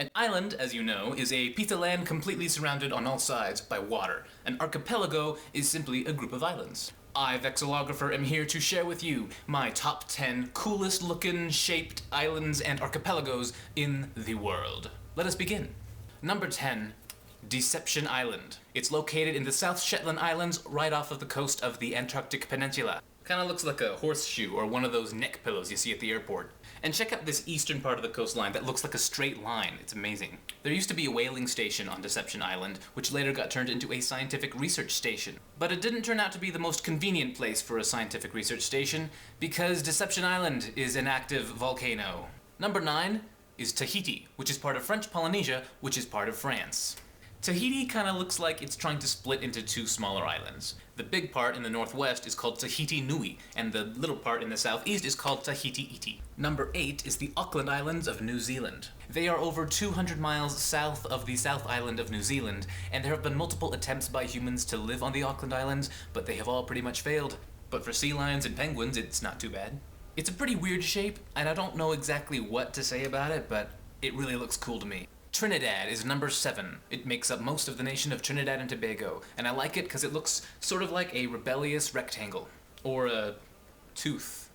An island, as you know, is a piece of land completely surrounded on all sides by water. An archipelago is simply a group of islands. I, Vexillographer, am here to share with you my top 10 coolest looking shaped islands and archipelagos in the world. Let us begin. Number 10. Deception Island. It's located in the South Shetland Islands, right off of the coast of the Antarctic Peninsula. Kinda looks like a horseshoe or one of those neck pillows you see at the airport. And check out this eastern part of the coastline that looks like a straight line. It's amazing. There used to be a whaling station on Deception Island, which later got turned into a scientific research station. But it didn't turn out to be the most convenient place for a scientific research station, because Deception Island is an active volcano. Number 9 is Tahiti, which is part of French Polynesia, which is part of France. Tahiti kind of looks like it's trying to split into two smaller islands. The big part in the northwest is called Tahiti Nui, and the little part in the southeast is called Tahiti Iti. Number 8 is the Auckland Islands of New Zealand. They are over 200 miles south of the South Island of New Zealand, and there have been multiple attempts by humans to live on the Auckland Islands, but they have all pretty much failed. But for sea lions and penguins, it's not too bad. It's a pretty weird shape, and I don't know exactly what to say about it, but it really looks cool to me. Trinidad is number 7. It makes up most of the nation of Trinidad and Tobago, and I like it because it looks sort of like a rebellious rectangle. Or a tooth.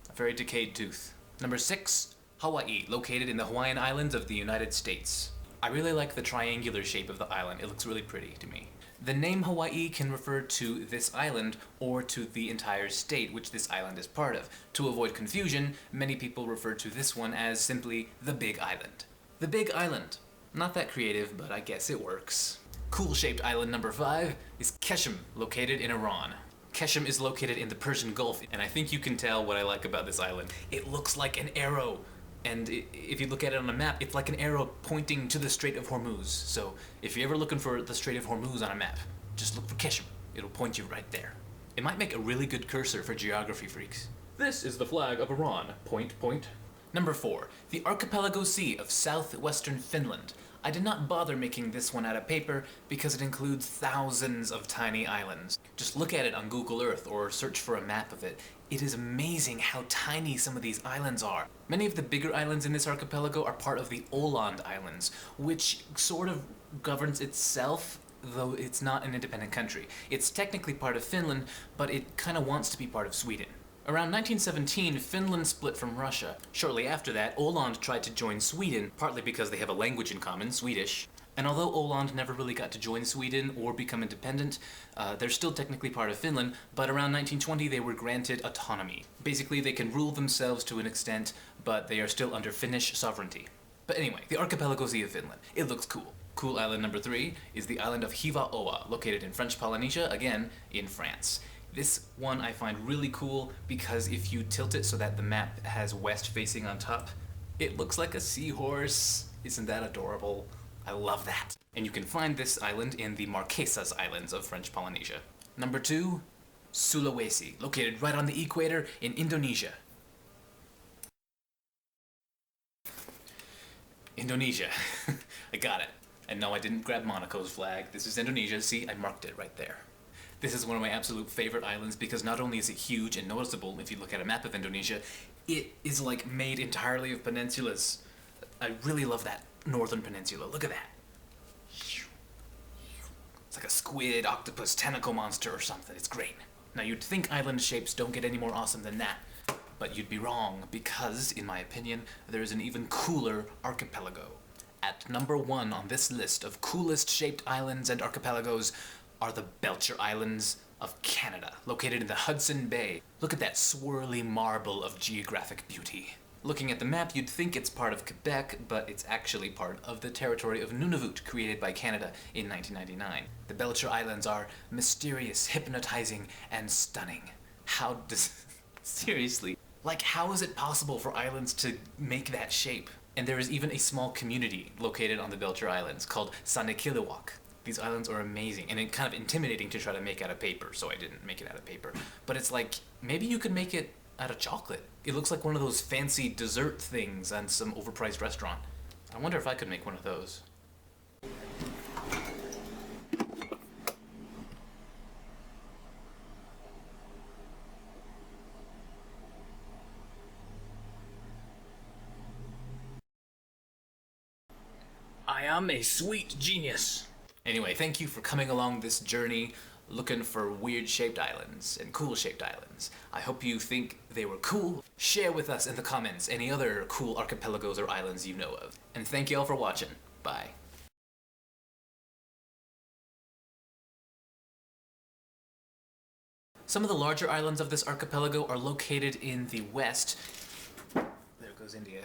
A very decayed tooth. Number 6, Hawaii, located in the Hawaiian Islands of the United States. I really like the triangular shape of the island. It looks really pretty to me. The name Hawaii can refer to this island or to the entire state which this island is part of. To avoid confusion, many people refer to this one as simply the Big Island. The Big Island. Not that creative, but I guess it works. Cool-shaped island number 5 is Keshem, located in Iran. Keshem is located in the Persian Gulf, and I think you can tell what I like about this island. It looks like an arrow, and if you look at it on a map, it's like an arrow pointing to the Strait of Hormuz. So if you're ever looking for the Strait of Hormuz on a map, just look for Keshem. It'll point you right there. It might make a really good cursor for geography freaks. This is the flag of Iran. Point, point. Number 4, the Archipelago Sea of southwestern Finland. I did not bother making this one out of paper because it includes thousands of tiny islands. Just look at it on Google Earth or search for a map of it. It is amazing how tiny some of these islands are. Many of the bigger islands in this archipelago are part of the Åland Islands, which sort of governs itself, though it's not an independent country. It's technically part of Finland, but it kind of wants to be part of Sweden. Around 1917, Finland split from Russia. Shortly after that, Åland tried to join Sweden, partly because they have a language in common, Swedish. And although Åland never really got to join Sweden or become independent, they're still technically part of Finland, but around 1920 they were granted autonomy. Basically, they can rule themselves to an extent, but they are still under Finnish sovereignty. But anyway, the Archipelago Sea of Finland. It looks cool. Cool island number 3 is the island of Hiva-Oa, located in French Polynesia, again, in France. This one I find really cool because if you tilt it so that the map has west facing on top, it looks like a seahorse. Isn't that adorable? I love that. And you can find this island in the Marquesas Islands of French Polynesia. Number 2, Sulawesi, located right on the equator in Indonesia. Indonesia. I got it. And no, I didn't grab Monaco's flag. This is Indonesia. See, I marked it right there. This is one of my absolute favorite islands because not only is it huge and noticeable if you look at a map of Indonesia, it is like made entirely of peninsulas. I really love that northern peninsula. Look at that. It's like a squid, octopus, tentacle monster or something. It's great. Now you'd think island shapes don't get any more awesome than that, but you'd be wrong because, in my opinion, there is an even cooler archipelago. At number 1 on this list of coolest shaped islands and archipelagos are the Belcher Islands of Canada, located in the Hudson Bay. Look at that swirly marble of geographic beauty. Looking at the map, you'd think it's part of Quebec, but it's actually part of the territory of Nunavut, created by Canada in 1999. The Belcher Islands are mysterious, hypnotizing, and stunning. How does... Seriously. Like, how is it possible for islands to make that shape? And there is even a small community located on the Belcher Islands called Sanikiluwak. These islands are amazing, and it's kind of intimidating to try to make out of paper, so I didn't make it out of paper. But it's like, maybe you could make it out of chocolate. It looks like one of those fancy dessert things on some overpriced restaurant. I wonder if I could make one of those. I am a sweet genius. Anyway, thank you for coming along this journey looking for weird-shaped islands and cool-shaped islands. I hope you think they were cool. Share with us in the comments any other cool archipelagos or islands you know of. And thank you all for watching. Bye. Some of the larger islands of this archipelago are located in the west. There goes India.